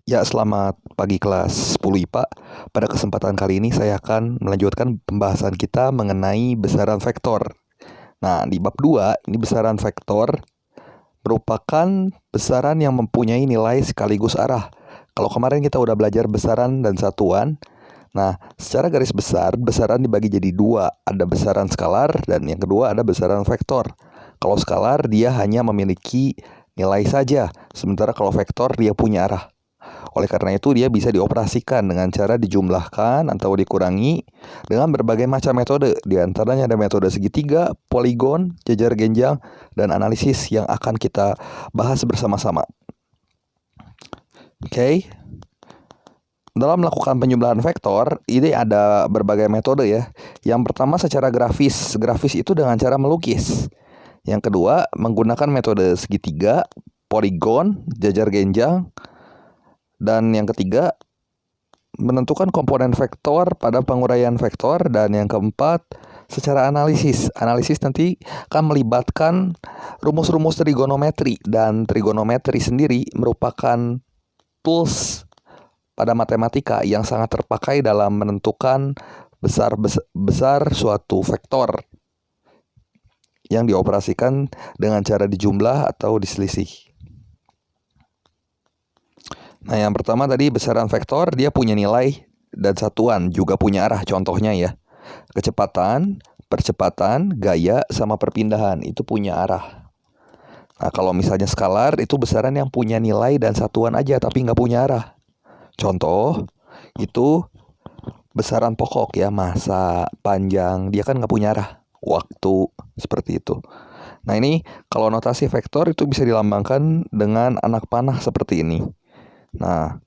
Ya, selamat pagi kelas 10 IPA. Pada kesempatan kali ini saya akan melanjutkan pembahasan kita mengenai besaran vektor. Nah, di bab 2, ini besaran vektor merupakan besaran yang mempunyai nilai sekaligus arah. Kalau kemarin kita udah belajar besaran dan satuan, nah, secara garis besar, besaran dibagi jadi dua. Ada besaran skalar dan yang kedua ada besaran vektor. Kalau skalar, dia hanya memiliki nilai saja. Sementara kalau vektor, dia punya arah. Oleh karena itu dia bisa dioperasikan dengan cara dijumlahkan atau dikurangi dengan berbagai macam metode. Di antaranya ada metode segitiga, poligon, jajar genjang, dan analisis yang akan kita bahas bersama-sama. Oke. Dalam melakukan penjumlahan vektor, ini ada berbagai metode ya. Yang pertama secara grafis. Grafis itu dengan cara melukis. Yang kedua menggunakan metode segitiga, poligon, jajar genjang. Dan yang ketiga, menentukan komponen vektor pada penguraian vektor. Dan yang keempat, secara analisis. Analisis nanti akan melibatkan rumus-rumus trigonometri. Dan trigonometri sendiri merupakan tools pada matematika yang sangat terpakai dalam menentukan besar suatu vektor yang dioperasikan dengan cara dijumlah atau diselisih. Nah, yang pertama tadi besaran vektor, dia punya nilai dan satuan, juga punya arah. Contohnya ya, kecepatan, percepatan, gaya, sama perpindahan, itu punya arah. Nah, kalau misalnya skalar, itu besaran yang punya nilai dan satuan aja, tapi nggak punya arah. Contoh, itu besaran pokok ya, massa, panjang, dia kan nggak punya arah. Waktu, seperti itu. Nah, ini kalau notasi vektor itu bisa dilambangkan dengan anak panah seperti ini. Nah,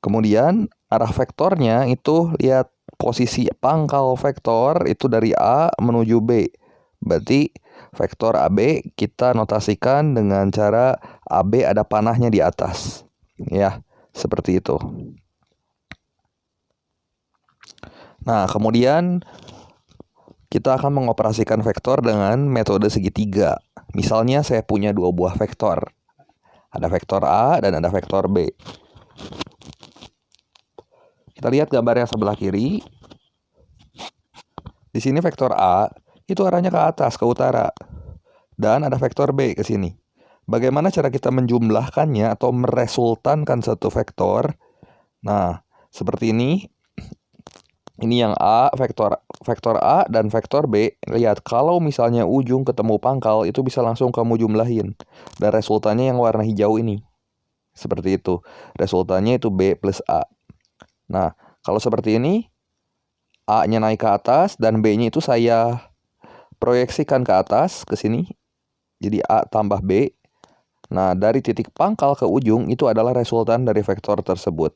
kemudian arah vektornya itu lihat posisi pangkal vektor itu dari A menuju B. Berarti vektor AB kita notasikan dengan cara AB ada panahnya di atas. Ya, seperti itu. Nah, kemudian kita akan mengoperasikan vektor dengan metode segitiga. Misalnya saya punya dua buah vektor. Ada vektor A dan ada vektor B. Kita lihat gambar yang sebelah kiri. Di sini vektor A itu arahnya ke atas, ke utara. Dan ada vektor B ke sini. Bagaimana cara kita menjumlahkannya atau meresultankan satu vektor? Nah, seperti ini. Ini yang A, vektor A dan vektor B. Lihat, kalau misalnya ujung ketemu pangkal, itu bisa langsung kamu jumlahin. Dan resultannya yang warna hijau ini. Seperti itu. Resultannya itu B plus A. Nah, kalau seperti ini, A-nya naik ke atas dan B-nya itu saya proyeksikan ke atas, ke sini. Jadi A tambah B. Nah, dari titik pangkal ke ujung itu adalah resultan dari vektor tersebut.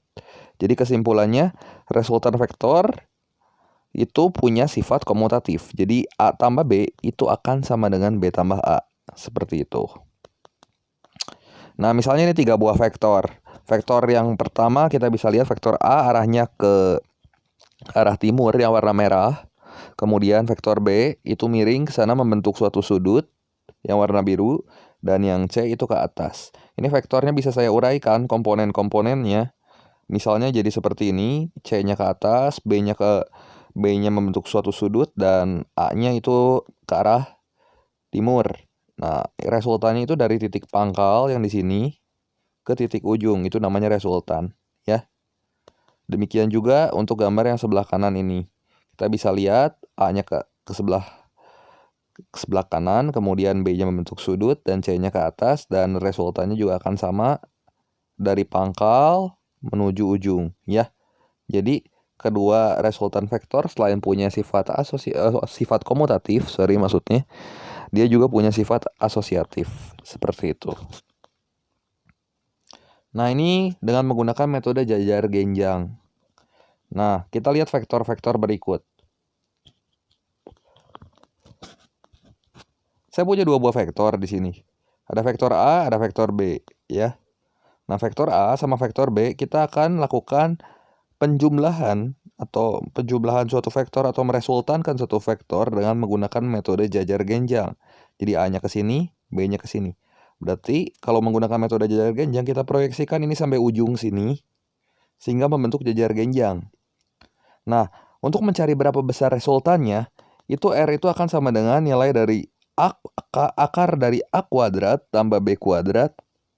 Jadi kesimpulannya, resultan vektor itu punya sifat komutatif. Jadi A tambah B itu akan sama dengan B tambah A. Seperti itu. Nah, misalnya ini 3 buah vektor. Vektor yang pertama kita bisa lihat vektor A arahnya ke arah timur yang warna merah. Kemudian vektor B itu miring ke sana membentuk suatu sudut yang warna biru. Dan yang C itu ke atas. Ini vektornya bisa saya uraikan komponen-komponennya. Misalnya jadi seperti ini. C-nya ke atas, B-nya membentuk suatu sudut, dan A-nya itu ke arah timur. Nah, resultannya itu dari titik pangkal yang di sini ke titik ujung, itu namanya resultan, ya. Demikian juga untuk gambar yang sebelah kanan ini. Kita bisa lihat A-nya ke sebelah kanan, kemudian B-nya membentuk sudut, dan C-nya ke atas, dan resultannya juga akan sama dari pangkal menuju ujung, ya. Jadi kedua resultan vektor selain punya sifat komutatif, maksudnya, dia juga punya sifat asosiatif, seperti itu. Nah, ini dengan menggunakan metode jajar genjang. Nah, kita lihat vektor-vektor berikut. Saya punya dua buah vektor di sini. Ada vektor A, ada vektor B, ya. Nah, vektor A sama vektor B kita akan lakukan penjumlahan suatu vektor atau meresultankan suatu vektor dengan menggunakan metode jajar genjang. Jadi A-nya ke sini, B-nya ke sini. Berarti kalau menggunakan metode jajar genjang kita proyeksikan ini sampai ujung sini. sehingga membentuk jajar genjang. Nah, untuk mencari berapa besar resultannya, itu R itu akan sama dengan nilai dari akar dari A kuadrat tambah B kuadrat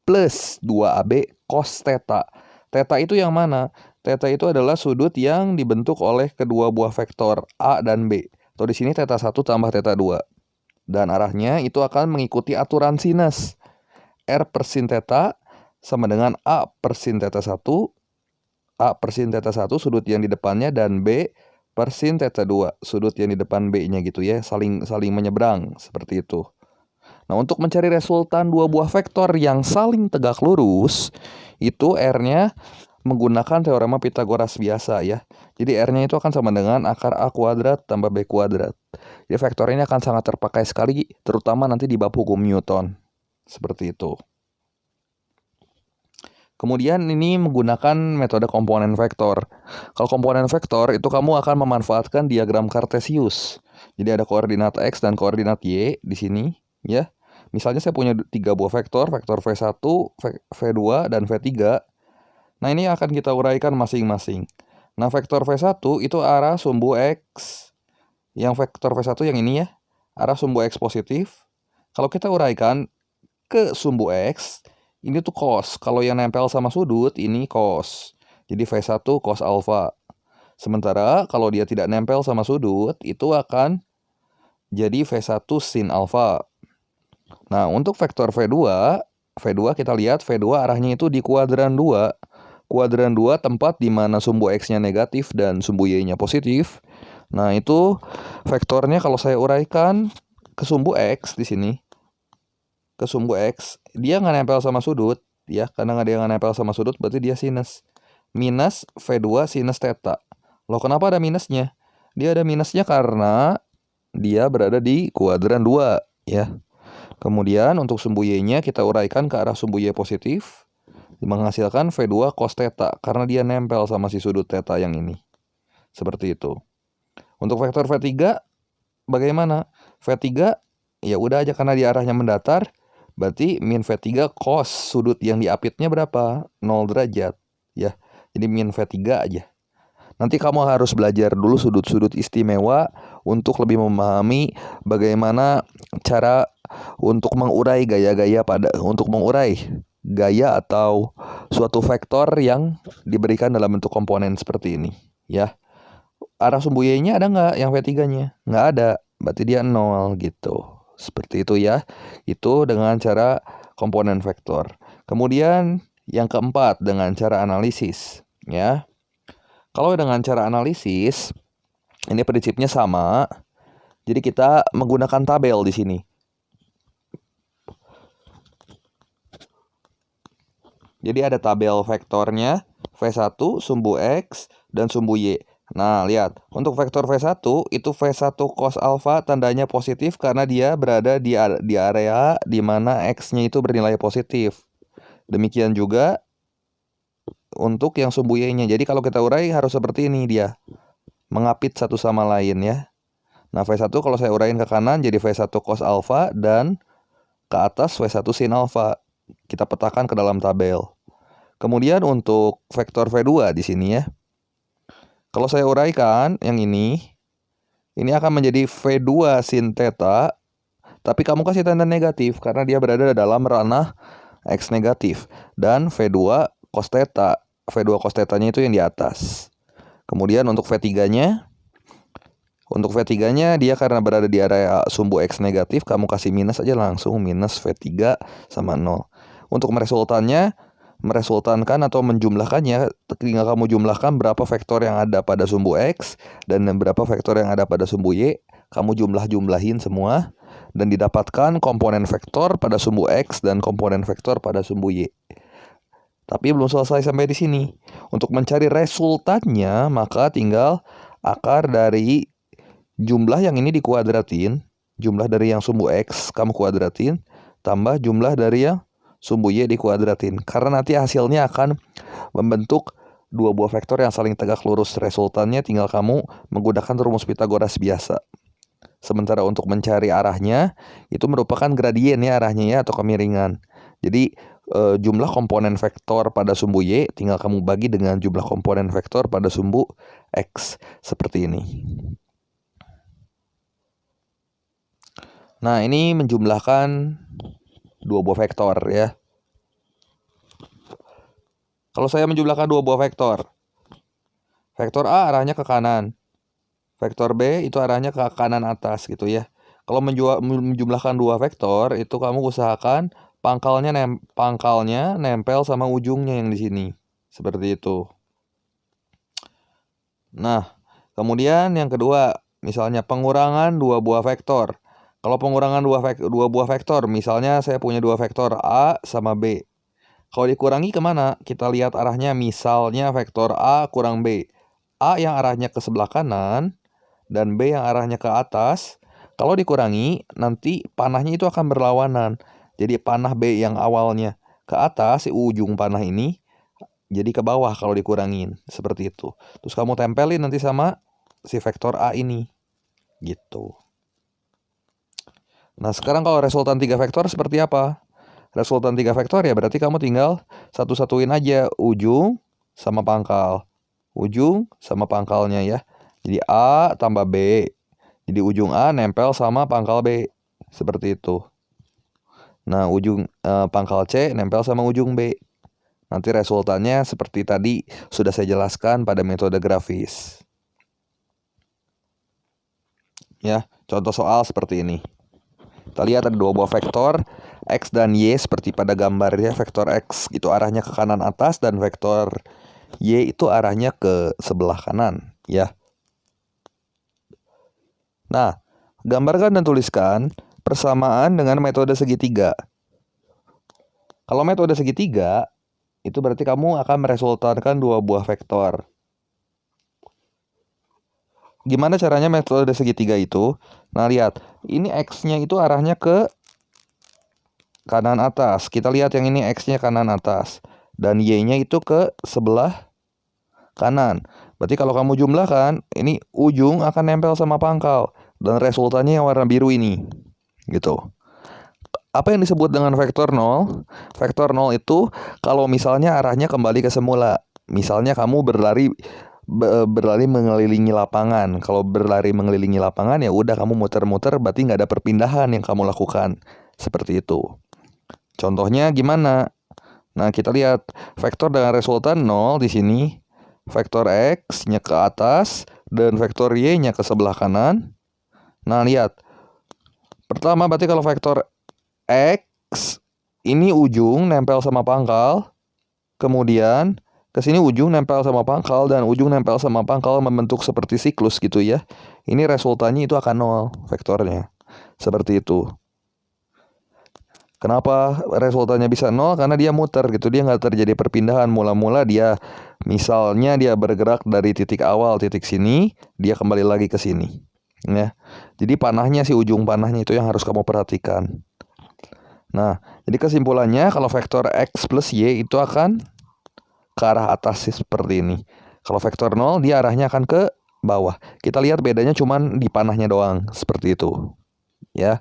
plus 2AB cos theta. Theta itu yang mana? Theta itu adalah sudut yang dibentuk oleh kedua buah vektor A dan B. Atau di sini theta 1 tambah theta 2. Dan arahnya itu akan mengikuti aturan sinus. R per sin theta sama dengan A per sin theta 1. A per sin theta 1 sudut yang di depannya dan B per sin theta 2 sudut yang di depan B-nya gitu ya. Saling menyeberang seperti itu. Nah, untuk mencari resultan dua buah vektor yang saling tegak lurus, itu R-nya menggunakan teorema Pitagoras biasa ya. Jadi R-nya itu akan sama dengan akar A kuadrat tambah B kuadrat. Jadi vektor ini akan sangat terpakai sekali, terutama nanti di bab hukum Newton. Seperti itu. Kemudian ini menggunakan metode komponen vektor. Kalau komponen vektor itu kamu akan memanfaatkan diagram Cartesius. Jadi ada koordinat X dan koordinat Y di sini ya. Misalnya saya punya 3 buah vektor V1, V2, dan V3. Nah, ini akan kita uraikan masing-masing. Nah, vektor V1 itu arah sumbu X. Yang vektor V1 yang ini ya, arah sumbu X positif. Kalau kita uraikan ke sumbu X, ini tuh cos. Kalau yang nempel sama sudut, ini cos. Jadi V1 cos alfa. Sementara kalau dia tidak nempel sama sudut, itu akan jadi V1 sin alfa. Nah, untuk vektor V2 kita lihat V2 arahnya itu di kuadran 2. Kuadran 2 tempat di mana sumbu X-nya negatif dan sumbu Y-nya positif. Nah, itu vektornya kalau saya uraikan ke sumbu X di sini. Ke sumbu X, dia nggak nempel sama sudut. Ya, karena dia nggak nempel sama sudut, berarti dia sinus. Minus V2 sinus theta. Loh, kenapa ada minusnya? Dia ada minusnya karena dia berada di kuadran 2. Ya. Kemudian untuk sumbu Y-nya kita uraikan ke arah sumbu Y positif, menghasilkan V2 cos theta karena dia nempel sama si sudut theta yang ini. Seperti itu. Untuk vektor V3 bagaimana? V3 ya udah aja karena dia arahnya mendatar, berarti min V3 cos sudut yang diapitnya berapa? 0 derajat ya. Jadi min V3 aja. Nanti kamu harus belajar dulu sudut-sudut istimewa untuk lebih memahami bagaimana cara untuk mengurai gaya atau suatu vektor yang diberikan dalam bentuk komponen seperti ini ya. Arah sumbu Y-nya ada nggak yang V3-nya? Nggak ada, berarti dia 0 gitu. Seperti itu ya. Itu dengan cara komponen vektor. Kemudian yang keempat dengan cara analisis ya. Kalau dengan cara analisis, ini prinsipnya sama. Jadi kita menggunakan tabel di sini. Jadi ada tabel vektornya, V1, sumbu X, dan sumbu Y. Nah, lihat. Untuk vektor V1, itu V1 cos alfa tandanya positif karena dia berada di area di mana X-nya itu bernilai positif. Demikian juga untuk yang sumbu Y-nya. Jadi kalau kita urai harus seperti ini dia. Mengapit satu sama lain ya. Nah, V1 kalau saya uraiin ke kanan jadi V1 cos alfa dan ke atas V1 sin alfa. Kita petakan ke dalam tabel. Kemudian untuk vektor V2 di sini ya. Kalau saya uraikan yang ini akan menjadi V2 sin theta. Tapi kamu kasih tanda negatif karena dia berada dalam ranah X negatif. Dan V2 cos theta. V2 cos theta-nya itu yang di atas. Kemudian untuk V3-nya, dia karena berada di area sumbu X negatif, kamu kasih minus aja langsung, minus V3 sama 0. Untuk meresultankan atau menjumlahkannya, tinggal kamu jumlahkan berapa vektor yang ada pada sumbu X dan berapa vektor yang ada pada sumbu Y. Kamu jumlahin semua dan didapatkan komponen vektor pada sumbu X dan komponen vektor pada sumbu Y. Tapi belum selesai sampai di sini. Untuk mencari resultannya, maka tinggal akar dari jumlah yang ini dikuadratin, jumlah dari yang sumbu X kamu kuadratin, tambah jumlah dari yang sumbu Y dikuadratin. Karena nanti hasilnya akan membentuk dua buah vektor yang saling tegak lurus. Resultannya tinggal kamu menggunakan rumus Pitagoras biasa. Sementara untuk mencari arahnya, itu merupakan gradien ya arahnya ya atau kemiringan. Jadi jumlah komponen vektor pada sumbu Y tinggal kamu bagi dengan jumlah komponen vektor pada sumbu X. Seperti ini. Nah, ini menjumlahkan dua buah vektor ya. Kalau saya menjumlahkan dua buah vektor, vektor A arahnya ke kanan, vektor B itu arahnya ke kanan atas gitu ya. Kalau menjumlahkan dua vektor, itu kamu usahakan pangkalnya nempel sama ujungnya yang di sini. Seperti itu. Nah, kemudian yang kedua, misalnya pengurangan dua buah vektor. Kalau pengurangan dua buah vektor, misalnya saya punya dua vektor A sama B. Kalau dikurangi kemana? Kita lihat arahnya, misalnya vektor A kurang B. A yang arahnya ke sebelah kanan, dan B yang arahnya ke atas. Kalau dikurangi, nanti panahnya itu akan berlawanan. Jadi panah B yang awalnya ke atas, si ujung panah ini, jadi ke bawah kalau dikurangin. Seperti itu. Terus kamu tempelin nanti sama si vektor A ini. Gitu. Nah, sekarang kalau resultan 3 vektor seperti apa? Resultan 3 vektor ya berarti kamu tinggal satu-satuin aja ujung sama pangkal. Ujung sama pangkalnya ya. Jadi A tambah B. Jadi ujung A nempel sama pangkal B. Seperti itu. Nah, ujung pangkal C nempel sama ujung B. Nanti resultannya seperti tadi sudah saya jelaskan pada metode grafis. Ya, contoh soal seperti ini. Kita lihat ada dua buah vektor X dan Y seperti pada gambar ya. Vektor X itu arahnya ke kanan atas dan vektor Y itu arahnya ke sebelah kanan ya. Nah, gambarkan dan tuliskan persamaan dengan metode segitiga. Kalau metode segitiga, itu berarti kamu akan meresultankan dua buah vektor. Gimana caranya metode segitiga itu? Nah, lihat. Ini X-nya itu arahnya ke kanan atas. Kita lihat yang ini X-nya kanan atas. Dan Y-nya itu ke sebelah kanan. Berarti kalau kamu jumlahkan, ini ujung akan nempel sama pangkal. Dan resultannya yang warna biru ini. Gitu. Apa yang disebut dengan vektor 0? Vektor 0 itu kalau misalnya arahnya kembali ke semula. Misalnya kamu berlari mengelilingi lapangan. Kalau berlari mengelilingi lapangan ya udah kamu muter-muter, berarti nggak ada perpindahan yang kamu lakukan. Seperti itu. Contohnya gimana? Nah, kita lihat vektor dengan resultan 0 di sini. Vektor X-nya ke atas dan vektor Y-nya ke sebelah kanan. Nah, lihat. Pertama berarti kalau vektor X ini ujung nempel sama pangkal. Kemudian ke sini ujung nempel sama pangkal dan ujung nempel sama pangkal membentuk seperti siklus gitu ya. Ini resultannya itu akan 0 vektornya. Seperti itu. Kenapa resultannya bisa 0? Karena dia muter gitu. Dia nggak terjadi perpindahan. Mula-mula dia misalnya dia bergerak dari titik awal, titik sini, dia kembali lagi ke sini. Ya. Jadi panahnya, si ujung panahnya itu yang harus kamu perhatikan. Nah, jadi kesimpulannya kalau vektor X plus Y itu akan ke arah atas seperti ini. Kalau vektor 0 dia arahnya akan ke bawah. Kita lihat bedanya cuman di panahnya doang. Seperti itu. Ya.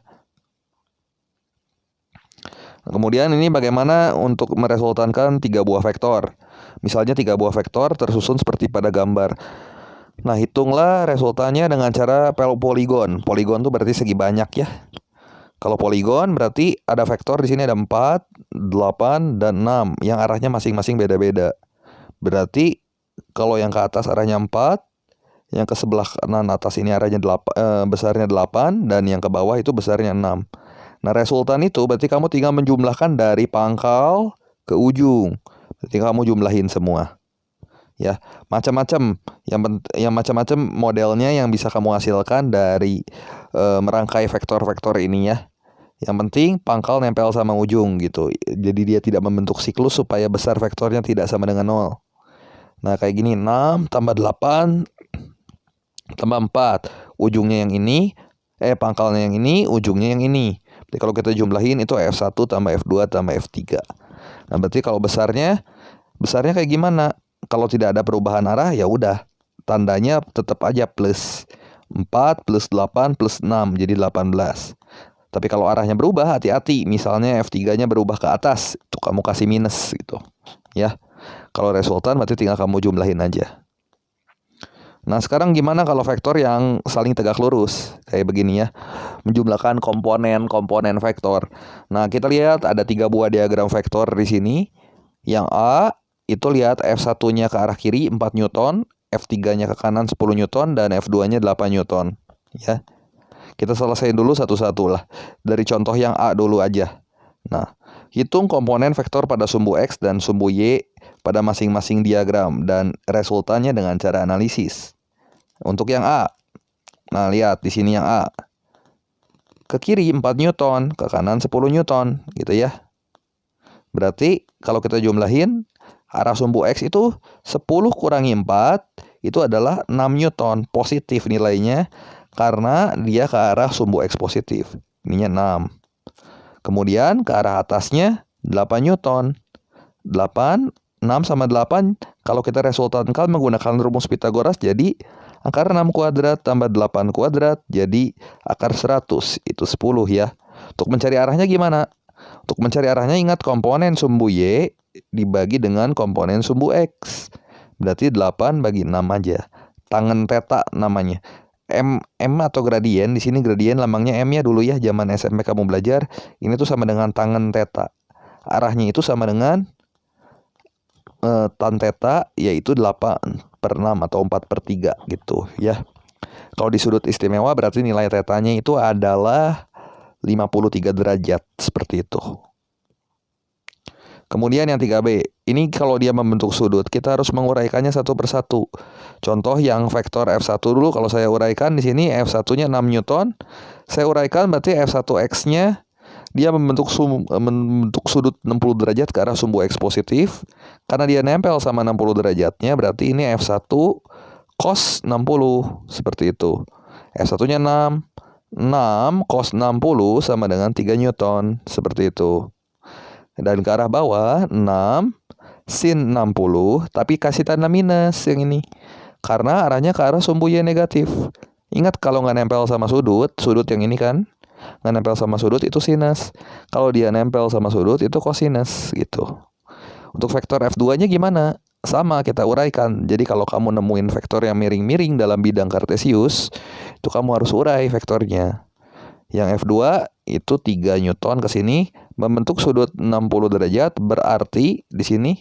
Kemudian ini bagaimana untuk meresultankan 3 buah vektor. Misalnya 3 buah vektor tersusun seperti pada gambar. Nah, hitunglah resultannya dengan cara poligon. Poligon itu berarti segi banyak ya. Kalau poligon berarti ada vektor di sini ada 4, 8, dan 6 yang arahnya masing-masing beda-beda. Berarti kalau yang ke atas arahnya 4, yang ke sebelah kanan atas ini arahnya besarnya 8, dan yang ke bawah itu besarnya 6. Nah, resultan itu berarti kamu tinggal menjumlahkan dari pangkal ke ujung. Berarti kamu jumlahin semua. Ya, macam-macam. Yang macam-macam modelnya yang bisa kamu hasilkan dari merangkai vektor-vektor ini ya. Yang penting pangkal nempel sama ujung gitu. Jadi dia tidak membentuk siklus supaya besar vektornya tidak sama dengan 0. Nah, kayak gini, 6 tambah 8 tambah 4. Ujungnya yang ini, pangkalnya yang ini, ujungnya yang ini. Jadi kalau kita jumlahin itu F1 tambah F2 tambah F3. Nah, berarti kalau besarnya kayak gimana? Kalau tidak ada perubahan arah ya udah, tandanya tetap aja plus 4 plus 8 plus 6 jadi 18. Tapi kalau arahnya berubah, hati-hati. Misalnya F3-nya berubah ke atas, itu kamu kasih minus gitu. Ya. Kalau resultan berarti tinggal kamu jumlahin aja. Nah, sekarang gimana kalau vektor yang saling tegak lurus? Kayak begini ya. Menjumlahkan komponen vektor. Nah, kita lihat ada 3 buah diagram vektor di sini. Yang A, itu lihat F1-nya ke arah kiri 4 Newton, F3-nya ke kanan 10 Newton, dan F2-nya 8 Newton. Ya. Kita selesaiin dulu satu-satu lah. Dari contoh yang A dulu aja. Nah, hitung komponen vektor pada sumbu X dan sumbu Y pada masing-masing diagram dan resultannya dengan cara analisis. Untuk yang A. Nah, lihat di sini yang A. Ke kiri 4 Newton, ke kanan 10 Newton, gitu ya. Berarti kalau kita jumlahin arah sumbu X itu 10 kurangi 4 itu adalah 6 Newton positif nilainya karena dia ke arah sumbu X positif. Ininya 6. Kemudian ke arah atasnya 8 Newton. 8, 6 sama 8 kalau kita resultankan menggunakan rumus Pitagoras jadi akar 6 kuadrat tambah 8 kuadrat jadi akar 100. Itu 10 ya. Untuk mencari arahnya gimana? Untuk mencari arahnya ingat komponen sumbu Y dibagi dengan komponen sumbu X. Berarti 8 bagi 6 aja. Tangen theta namanya. M atau gradien, di sini gradien lambangnya M ya dulu ya, zaman SMP kamu belajar. Ini tuh sama dengan tangen theta. Arahnya itu sama dengan tan theta, yaitu 8/6 atau 4/3 gitu ya. Kalau di sudut istimewa berarti nilai tetanya itu adalah 53 derajat, seperti itu. Kemudian yang 3B, ini kalau dia membentuk sudut, kita harus menguraikannya satu persatu. Contoh yang vektor F1 dulu, kalau saya uraikan di sini F1-nya 6 Newton. Saya uraikan berarti F1X-nya dia membentuk sudut 60 derajat ke arah sumbu X positif. Karena dia nempel sama 60 derajatnya, berarti ini F1 cos 60, seperti itu. F1-nya 6 cos 60 sama dengan 3 Newton, seperti itu. Dan ke arah bawah 6 sin 60, tapi kasih tanda minus yang ini. Karena arahnya ke arah sumbu Y negatif. Ingat kalau nggak nempel sama sudut yang ini kan, nggak nempel sama sudut itu sinus. Kalau dia nempel sama sudut itu kosinus gitu. Untuk vektor F2-nya gimana? Sama, kita uraikan. Jadi kalau kamu nemuin vektor yang miring-miring dalam bidang kartesius, itu kamu harus urai vektornya. Yang F2 itu 3 Newton ke sini membentuk sudut 60 derajat, berarti di sini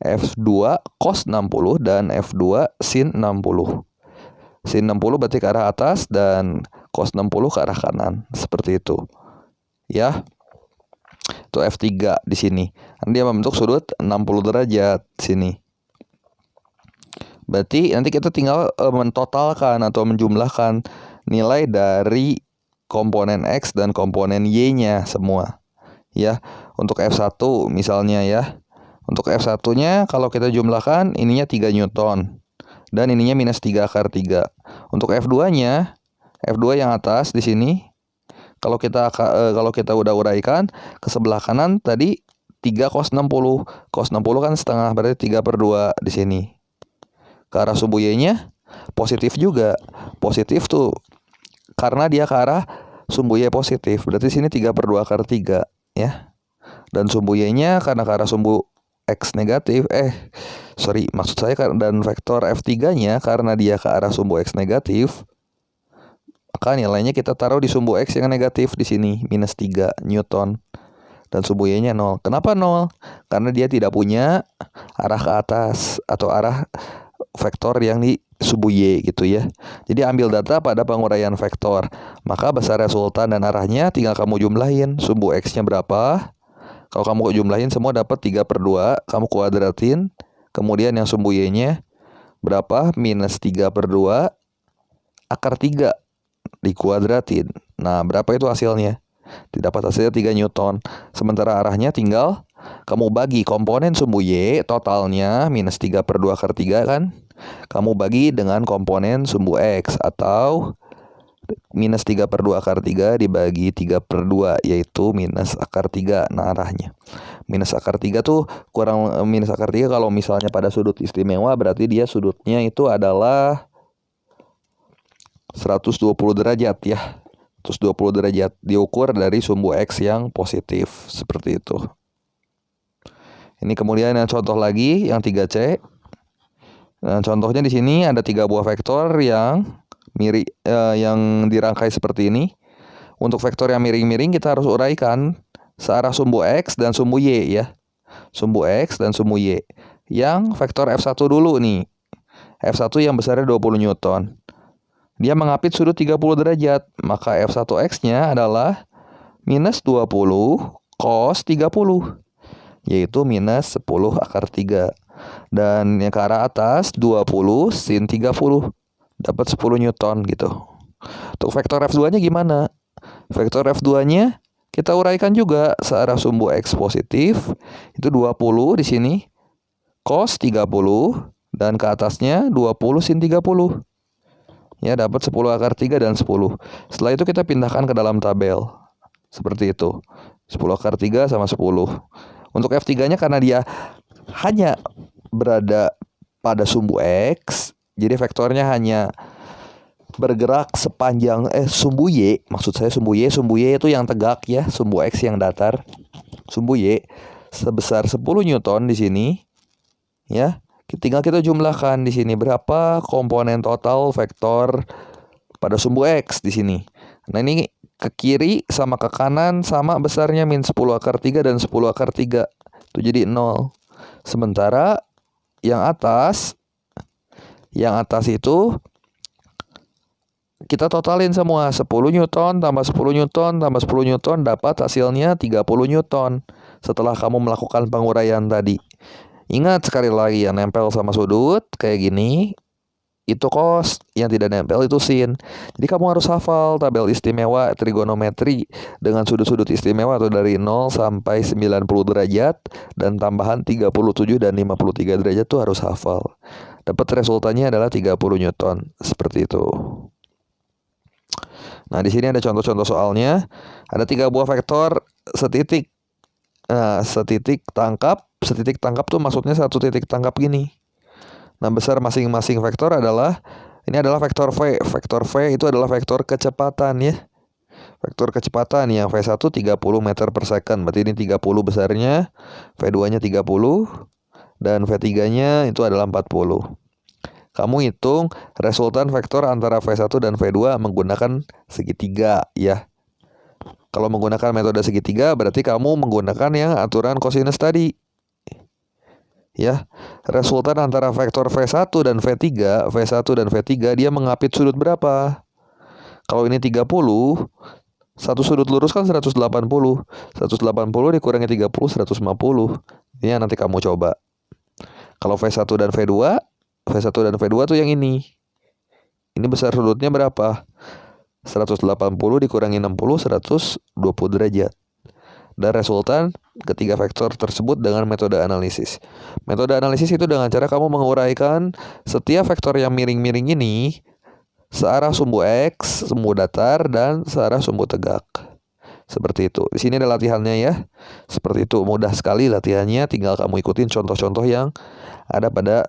F2 cos 60 dan F2 sin 60. Sin 60 berarti ke arah atas dan cos 60 ke arah kanan, seperti itu. Ya. Itu F3 di sini. Dia membentuk sudut 60 derajat sini. Berarti nanti kita tinggal mentotalkan atau menjumlahkan nilai dari komponen X dan komponen Y-nya semua. Ya, untuk F1 misalnya ya. Untuk F1-nya kalau kita jumlahkan ininya 3 Newton dan ininya minus 3 akar 3. Untuk F2-nya, F2 yang atas di sini kalau kita udah uraikan ke sebelah kanan tadi 3 cos 60. Cos 60 kan setengah berarti 3/2 di sini. Ke arah sumbu Y-nya positif juga. Positif tuh karena dia ke arah sumbu Y positif. Berarti sini 3/2 akar 3 ya. Dan sumbu Y-nya karena ke arah sumbu X negatif. Maksud saya dan vektor F3-nya karena dia ke arah sumbu X negatif. Maka nilainya kita taruh di sumbu X yang negatif di sini, minus 3 Newton. Dan sumbu Y-nya 0. Kenapa 0? Karena dia tidak punya arah ke atas atau arah vektor yang di sumbu Y gitu ya. Jadi ambil data pada penguraian vektor. Maka besar resultan dan arahnya tinggal kamu jumlahin. Sumbu X-nya berapa? Kalau kamu jumlahin semua dapat 3/2. Kamu kuadratin. Kemudian yang sumbu Y-nya berapa? Minus 3/2 akar 3 dikuadratin. Nah, berapa itu hasilnya? Didapat hasilnya 3 Newton. Sementara arahnya tinggal kamu bagi komponen sumbu Y totalnya minus 3/2 akar 3 kan. Kamu bagi dengan komponen sumbu X atau minus 3/2 akar 3 dibagi 3/2 yaitu minus akar 3. Nah, arahnya minus akar 3 tuh kurang minus akar 3 kalau misalnya pada sudut istimewa berarti dia sudutnya itu adalah 120 derajat ya. Terus 20 derajat diukur dari sumbu X yang positif. Seperti itu. Ini kemudian yang contoh lagi yang 3C. Nah, contohnya di sini ada 3 buah vektor yang yang dirangkai seperti ini. Untuk vektor yang miring-miring kita harus uraikan searah sumbu X dan sumbu Y ya. Sumbu X dan sumbu Y. Yang vektor F1 dulu nih. F1 yang besarnya 20 Newton. Dia mengapit sudut 30 derajat. Maka F1X-nya adalah minus 20 cos 30. Yaitu minus 10 akar 3. Dan yang ke arah atas 20 sin 30. Dapat 10 Newton gitu. Untuk vektor F2-nya gimana? Vektor F2-nya kita uraikan juga searah sumbu X positif. Itu 20 di sini. Cos 30. Dan ke atasnya 20 sin 30. Ya, dapat 10 akar 3 dan 10. Setelah itu kita pindahkan ke dalam tabel. Seperti itu. 10 akar 3 sama 10. Untuk F3-nya karena dia hanya berada pada sumbu X, jadi vektornya hanya bergerak sepanjang sumbu Y. Maksud saya sumbu Y itu yang tegak ya, sumbu X yang datar. Sumbu Y sebesar 10 Newton di sini. Ya. Tinggal kita jumlahkan di sini berapa komponen total vektor pada sumbu X di sini. Nah, ini ke kiri sama ke kanan sama besarnya min 10 akar 3 dan 10 akar 3. Itu jadi 0. Sementara yang atas itu kita totalin semua 10 Newton tambah 10 Newton tambah 10 Newton dapat hasilnya 30 Newton setelah kamu melakukan penguraian tadi. Ingat sekali lagi yang nempel sama sudut kayak gini itu cos, yang tidak nempel itu sin. Jadi kamu harus hafal tabel istimewa trigonometri dengan sudut-sudut istimewa atau dari 0 sampai 90 derajat dan tambahan 37 dan 53 derajat tuh harus hafal. Dapat resultannya adalah 30 Newton. Seperti itu. Nah, di sini ada contoh-contoh soalnya. Ada 3 buah vektor setitik. Nah, setitik tangkap tuh maksudnya satu titik tangkap gini. Nah, besar masing-masing vektor adalah ini adalah vektor V. Vektor V itu adalah vektor kecepatan ya. Vektor kecepatan yang V1 30 meter per second. Berarti ini 30 besarnya, V2-nya 30 dan V3-nya itu adalah 40. Kamu hitung resultan vektor antara V1 dan V2 menggunakan segitiga ya. Kalau menggunakan metode segitiga berarti kamu menggunakan yang aturan kosinus tadi. Ya, resultan antara vektor V1 dan V1 dan V3 dia mengapit sudut berapa? Kalau ini 30, satu sudut lurus kan 180. 180 dikurangi 30, 150. Ini yang nanti kamu coba. Kalau V1 dan V2 tuh yang ini. Ini besar sudutnya berapa? 180 dikurangi 60, 120 derajat. Dan resultan ketiga vektor tersebut dengan metode analisis. Metode analisis itu dengan cara kamu menguraikan setiap vektor yang miring-miring ini searah sumbu X, sumbu datar, dan searah sumbu tegak. Seperti itu. Di sini ada latihannya ya. Seperti itu. Mudah sekali latihannya. Tinggal kamu ikutin contoh-contoh yang ada pada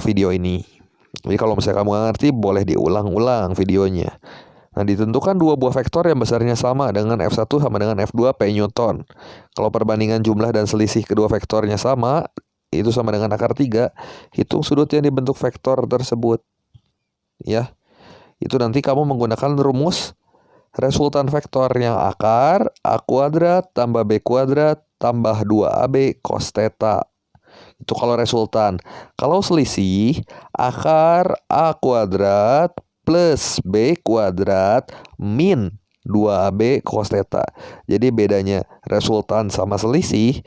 video ini. Jadi kalau misalnya kamu nggak ngerti, boleh diulang-ulang videonya. Nah, ditentukan 2 buah vektor yang besarnya sama dengan F1 sama dengan F2 P Newton. Kalau perbandingan jumlah dan selisih kedua vektornya sama, itu sama dengan akar 3, hitung sudut yang dibentuk vektor tersebut. Ya, itu nanti kamu menggunakan rumus resultan vektor yang akar A kuadrat tambah B kuadrat tambah 2AB cos theta. Itu kalau resultan. Kalau selisih, akar A kuadrat plus B kuadrat min 2AB cos theta. Jadi bedanya resultan sama selisih.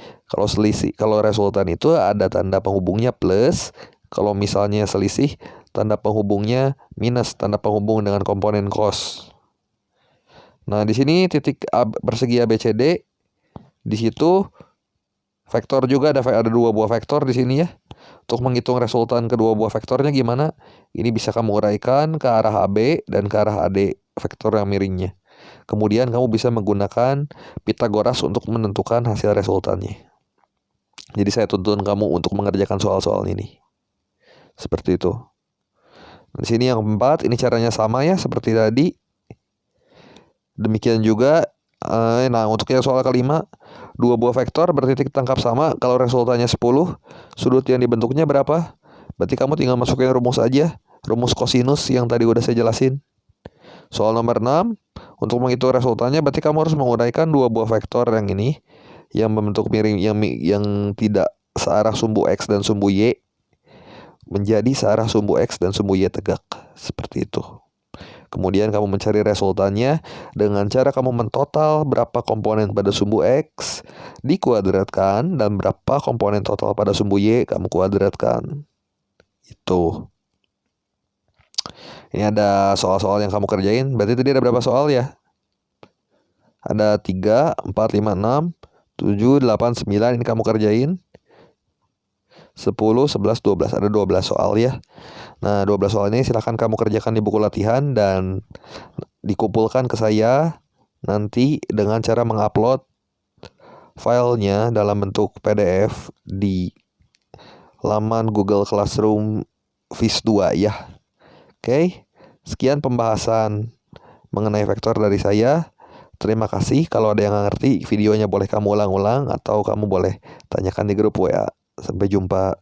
Kalau resultan itu ada tanda penghubungnya plus. Kalau misalnya selisih, tanda penghubungnya minus, tanda penghubung dengan komponen cos. Nah, di sini titik persegi ABCD. Di situ vektor juga ada 2 buah vektor di sini ya. Untuk menghitung resultan kedua buah vektornya gimana? Ini bisa kamu uraikan ke arah AB dan ke arah AD, vektor yang miringnya. Kemudian kamu bisa menggunakan Pitagoras untuk menentukan hasil resultannya. Jadi saya tuntun kamu untuk mengerjakan soal-soal ini. Seperti itu. Di sini yang 4, ini caranya sama ya seperti tadi. Demikian juga, nah untuk yang soal kelima, dua buah vektor bertitik tangkap sama kalau resultannya 10, sudut yang dibentuknya berapa? Berarti kamu tinggal masukin rumus aja, rumus kosinus yang tadi udah saya jelasin. Soal nomor 6, untuk menghitung resultannya berarti kamu harus menguraikan dua buah vektor yang ini, yang membentuk miring, yang tidak searah sumbu X dan sumbu Y, menjadi searah sumbu X dan sumbu Y tegak. Seperti itu. Kemudian kamu mencari resultannya dengan cara kamu mentotal berapa komponen pada sumbu X dikuadratkan dan berapa komponen total pada sumbu Y kamu kuadratkan. Itu. Ini ada soal-soal yang kamu kerjain. Berarti tadi ada berapa soal ya? Ada 3, 4, 5, 6, 7, 8, 9. Ini kamu kerjain. 10, 11, 12. Ada 12 soal ya. Nah, 12 soal ini silahkan kamu kerjakan di buku latihan dan dikumpulkan ke saya nanti dengan cara mengupload filenya dalam bentuk PDF di laman Google Classroom Vis 2 ya. Oke, sekian pembahasan mengenai vektor dari saya. Terima kasih. Kalau ada yang nggak ngerti videonya boleh kamu ulang-ulang atau kamu boleh tanyakan di grup WA. Sampai jumpa.